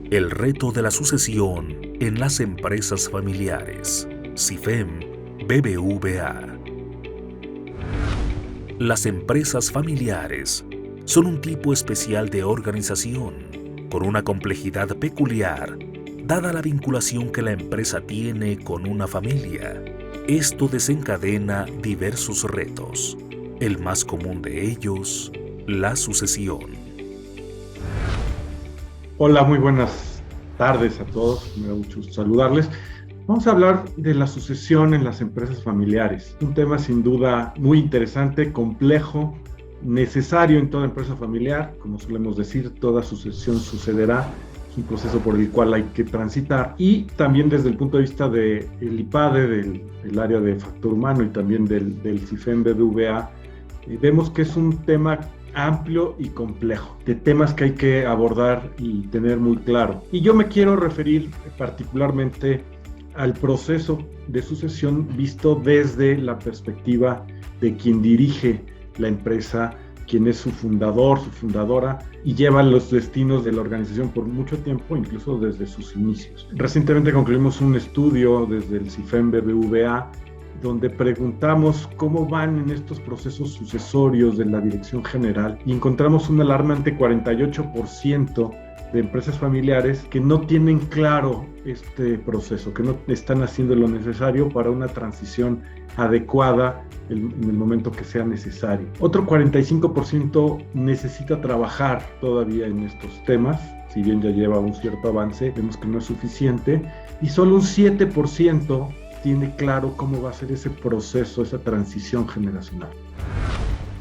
El reto de la sucesión en las empresas familiares. CIFEM BBVA. Las empresas familiares son un tipo especial de organización, con una complejidad peculiar, dada la vinculación que la empresa tiene con una familia. Esto desencadena diversos retos. El más común de ellos, la sucesión. Hola, muy buenas tardes a todos. Me da mucho gusto saludarles. Vamos a hablar de la sucesión en las empresas familiares. Un tema sin duda muy interesante, complejo, necesario en toda empresa familiar. Como solemos decir, toda sucesión sucederá. Es un proceso por el cual hay que transitar. Y también desde el punto de vista del IPADE, del área de factor humano y también del CIFEM BBVA, vemos que es un tema amplio y complejo, de temas que hay que abordar y tener muy claro. Y yo me quiero referir particularmente al proceso de sucesión visto desde la perspectiva de quien dirige la empresa, quien es su fundador, su fundadora, y lleva los destinos de la organización por mucho tiempo, incluso desde sus inicios. Recientemente concluimos un estudio desde el CIFEM BBVA donde preguntamos cómo van en estos procesos sucesorios de la dirección general y encontramos un alarmante 48% de empresas familiares que no tienen claro este proceso, que no están haciendo lo necesario para una transición adecuada en el momento que sea necesario. Otro 45% necesita trabajar todavía en estos temas, si bien ya lleva un cierto avance, vemos que no es suficiente, y solo un 7% tiene claro cómo va a ser ese proceso, esa transición generacional.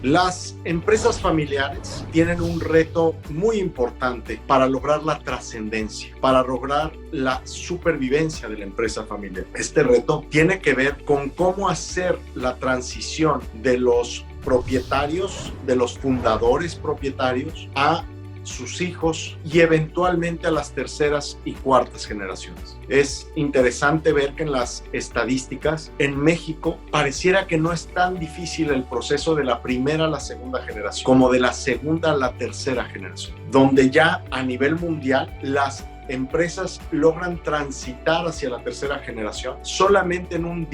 Las empresas familiares tienen un reto muy importante para lograr la trascendencia, para lograr la supervivencia de la empresa familiar. Este reto tiene que ver con cómo hacer la transición de los propietarios, de los fundadores propietarios, a sus hijos y eventualmente a las terceras y cuartas generaciones. Es interesante ver que en las estadísticas en México pareciera que no es tan difícil el proceso de la primera a la segunda generación como de la segunda a la tercera generación, donde ya a nivel mundial las empresas logran transitar hacia la tercera generación solamente en un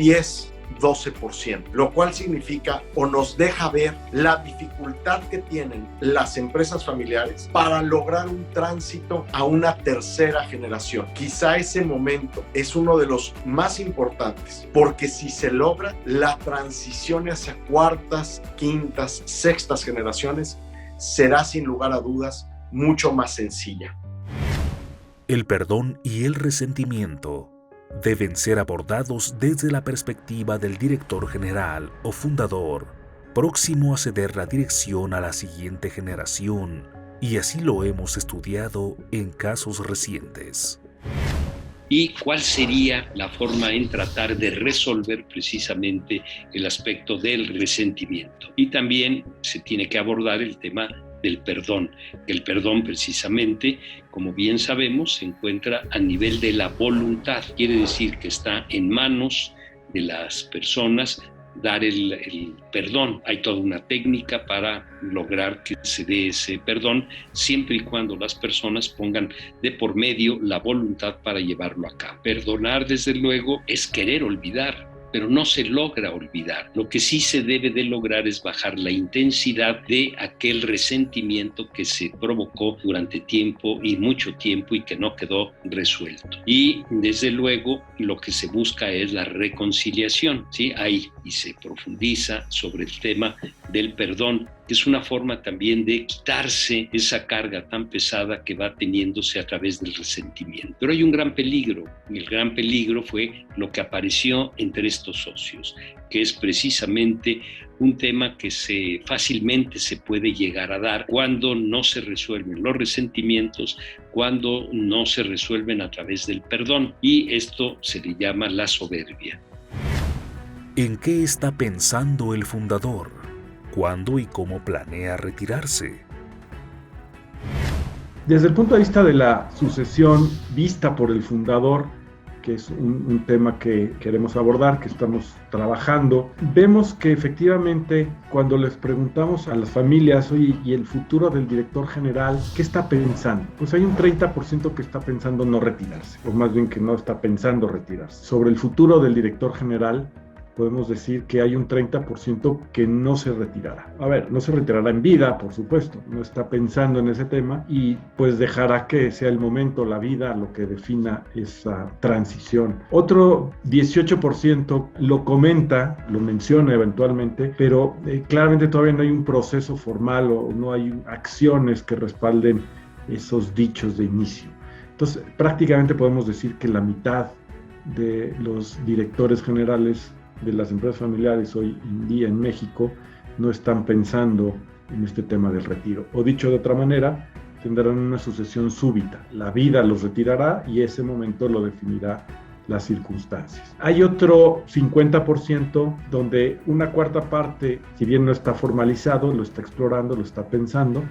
12%, lo cual significa o nos deja ver la dificultad que tienen las empresas familiares para lograr un tránsito a una tercera generación. Quizá ese momento es uno de los más importantes, porque si se logra, la transición hacia cuartas, quintas, sextas generaciones será sin lugar a dudas mucho más sencilla. El perdón y el resentimiento deben ser abordados desde la perspectiva del director general o fundador, próximo a ceder la dirección a la siguiente generación, y así lo hemos estudiado en casos recientes. ¿Y cuál sería la forma en tratar de resolver precisamente el aspecto del resentimiento? Y también se tiene que abordar el tema del perdón. El perdón precisamente, como bien sabemos, se encuentra a nivel de la voluntad. Quiere decir que está en manos de las personas dar el perdón. Hay toda una técnica para lograr que se dé ese perdón, siempre y cuando las personas pongan de por medio la voluntad para llevarlo a cabo. Perdonar, desde luego, es querer olvidar, pero no se logra olvidar. Lo que sí se debe de lograr es bajar la intensidad de aquel resentimiento que se provocó durante tiempo y mucho tiempo y que no quedó resuelto. Y desde luego lo que se busca es la reconciliación, ¿sí? Ahí y se profundiza sobre el tema del perdón, que es una forma también de quitarse esa carga tan pesada que va teniéndose a través del resentimiento. Pero hay un gran peligro, y el gran peligro fue lo que apareció entre estos socios, que es precisamente un tema que fácilmente se puede llegar a dar cuando no se resuelven los resentimientos, cuando no se resuelven a través del perdón, y esto se le llama la soberbia. ¿En qué está pensando el fundador? ¿Cuándo y cómo planea retirarse? Desde el punto de vista de la sucesión vista por el fundador, que es un tema que queremos abordar, que estamos trabajando. Vemos que efectivamente cuando les preguntamos a las familias, oye, ¿y el futuro del director general qué está pensando? Pues hay un 30% que está pensando no retirarse, o más bien que no está pensando retirarse. Sobre el futuro del director general, podemos decir que hay un 30% que no se retirará. A ver, no se retirará en vida, por supuesto, no está pensando en ese tema y pues dejará que sea el momento, la vida, lo que defina esa transición. Otro 18% lo comenta, lo menciona eventualmente, pero claramente todavía no hay un proceso formal o no hay acciones que respalden esos dichos de inicio. Entonces, prácticamente podemos decir que la mitad de los directores generales de las empresas familiares hoy en día en México no están pensando en este tema del retiro. O dicho de otra manera, tendrán una sucesión súbita. La vida los retirará y ese momento lo definirá las circunstancias. Hay otro 50% donde una cuarta parte, si bien no está formalizado, lo está explorando, lo está pensando,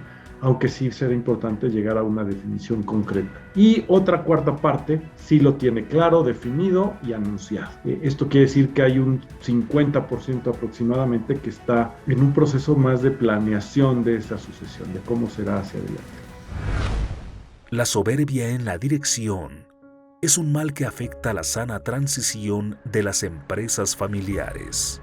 aunque sí será importante llegar a una definición concreta. Y otra cuarta parte sí lo tiene claro, definido y anunciado. Esto quiere decir que hay un 50% aproximadamente que está en un proceso más de planeación de esa sucesión, de cómo será hacia adelante. La soberbia en la dirección es un mal que afecta la sana transición de las empresas familiares.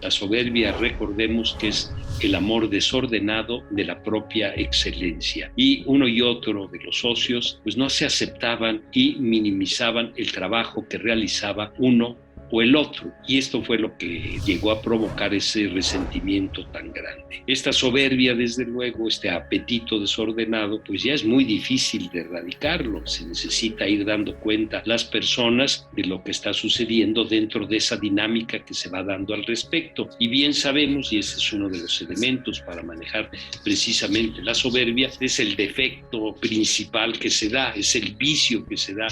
La soberbia, recordemos que es el amor desordenado de la propia excelencia. Y uno y otro de los socios pues no se aceptaban y minimizaban el trabajo que realizaba uno o el otro. Y esto fue lo que llegó a provocar ese resentimiento tan grande. Esta soberbia, desde luego, este apetito desordenado, pues ya es muy difícil de erradicarlo. Se necesita ir dando cuenta las personas de lo que está sucediendo dentro de esa dinámica que se va dando al respecto. Y bien sabemos, y ese es uno de los elementos para manejar precisamente la soberbia, es el defecto principal que se da, es el vicio que se da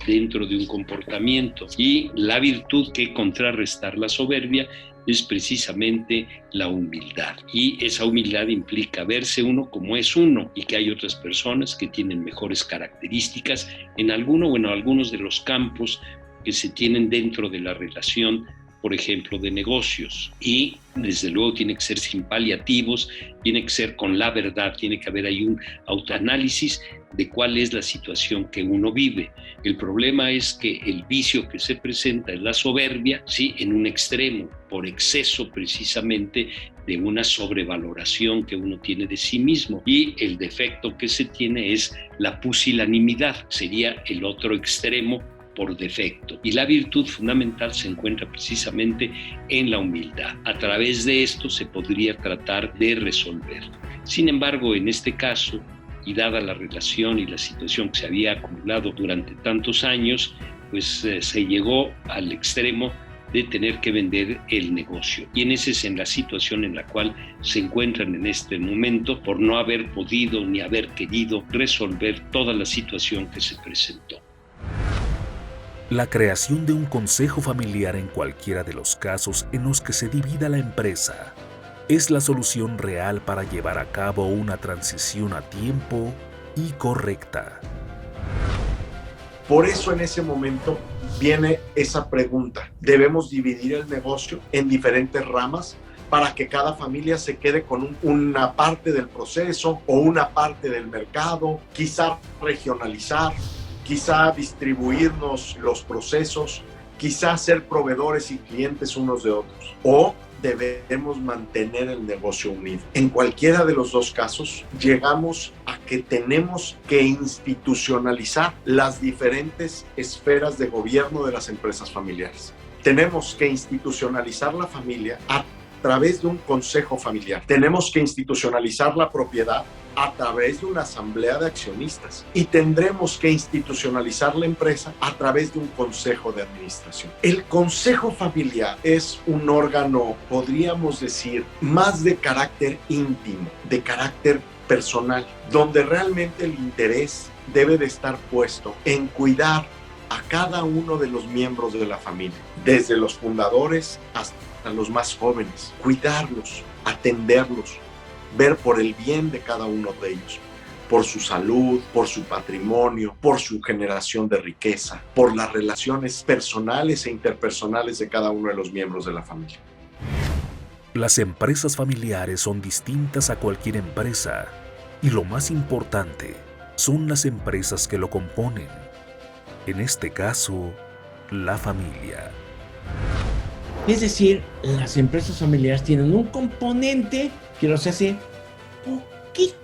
dentro de un comportamiento, y la virtud que contrarrestar la soberbia es precisamente la humildad, y esa humildad implica verse uno como es uno y que hay otras personas que tienen mejores características en alguno o en algunos de los campos que se tienen dentro de la relación, por ejemplo, de negocios. Y desde luego tiene que ser sin paliativos, tiene que ser con la verdad, tiene que haber ahí un autoanálisis de cuál es la situación que uno vive. El problema es que el vicio que se presenta es la soberbia, sí, en un extremo, por exceso precisamente de una sobrevaloración que uno tiene de sí mismo, y el defecto que se tiene es la pusilanimidad, sería el otro extremo por defecto. Y la virtud fundamental se encuentra precisamente en la humildad. A través de esto se podría tratar de resolver. Sin embargo, en este caso, y dada la relación y la situación que se había acumulado durante tantos años, pues se llegó al extremo de tener que vender el negocio. Y esa es en la situación en la cual se encuentran en este momento por no haber podido ni haber querido resolver toda la situación que se presentó. La creación de un consejo familiar en cualquiera de los casos en los que se divida la empresa es la solución real para llevar a cabo una transición a tiempo y correcta. Por eso en ese momento viene esa pregunta. ¿Debemos dividir el negocio en diferentes ramas para que cada familia se quede con una parte del proceso o una parte del mercado? Quizá regionalizar, quizá distribuirnos los procesos, quizá ser proveedores y clientes unos de otros, o debemos mantener el negocio unido. En cualquiera de los dos casos, llegamos a que tenemos que institucionalizar las diferentes esferas de gobierno de las empresas familiares. Tenemos que institucionalizar la familia a través de un consejo familiar. Tenemos que institucionalizar la propiedad a través de una asamblea de accionistas y tendremos que institucionalizar la empresa a través de un consejo de administración. El consejo familiar es un órgano, podríamos decir, más de carácter íntimo, de carácter personal, donde realmente el interés debe de estar puesto en cuidar a cada uno de los miembros de la familia, desde los fundadores hasta los más jóvenes, cuidarlos, atenderlos, ver por el bien de cada uno de ellos. por su salud, por su patrimonio, por su generación de riqueza, por las relaciones personales e interpersonales de cada uno de los miembros de la familia. Las empresas familiares son distintas a cualquier empresa y lo más importante son las empresas que lo componen. En este caso, la familia. Es decir, las empresas familiares tienen un componente que los hace poquito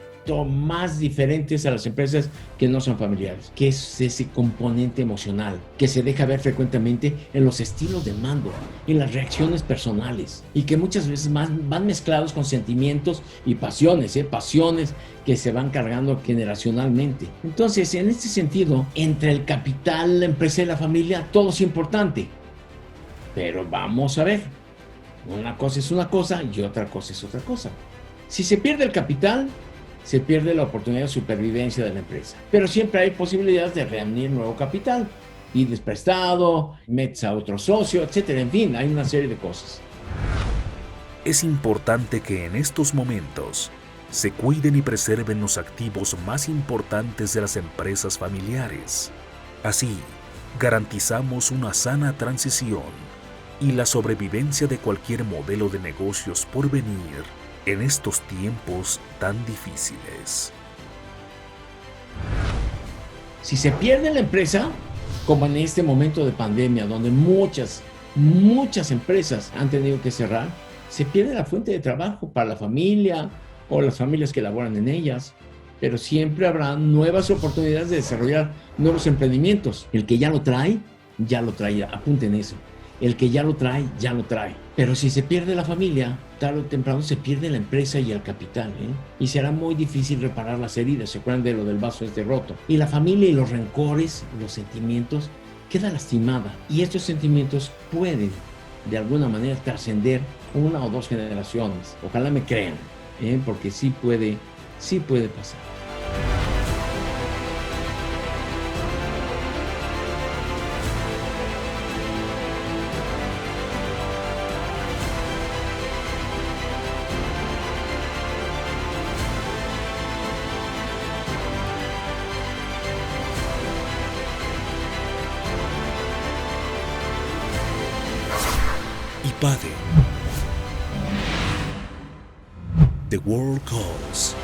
más diferentes a las empresas que no son familiares, que es ese componente emocional que se deja ver frecuentemente en los estilos de mando, en las reacciones personales y que muchas veces van mezclados con sentimientos y pasiones que se van cargando generacionalmente. Entonces, en este sentido, entre el capital, la empresa y la familia, todo es importante. Pero vamos a ver, una cosa es una cosa y otra cosa es otra cosa. Si se pierde el capital, se pierde la oportunidad de supervivencia de la empresa. Pero siempre hay posibilidades de reunir nuevo capital. Pides prestado, metes a otro socio, etcétera. En fin, hay una serie de cosas. Es importante que en estos momentos se cuiden y preserven los activos más importantes de las empresas familiares. Así, garantizamos una sana transición y la sobrevivencia de cualquier modelo de negocios por venir en estos tiempos tan difíciles. Si se pierde la empresa, como en este momento de pandemia, donde muchas empresas han tenido que cerrar, se pierde la fuente de trabajo para la familia o las familias que laboran en ellas. Pero siempre habrá nuevas oportunidades de desarrollar nuevos emprendimientos. El que ya lo trae, apunten eso. El que ya lo trae. Pero si se pierde la familia, tarde o temprano se pierde la empresa y el capital, y será muy difícil reparar las heridas. ¿Se acuerdan de lo del vaso roto? Y la familia y los rencores, los sentimientos, queda lastimada. Y estos sentimientos pueden, de alguna manera, trascender una o dos generaciones. Ojalá me crean, porque sí puede pasar. Padre. The World Calls.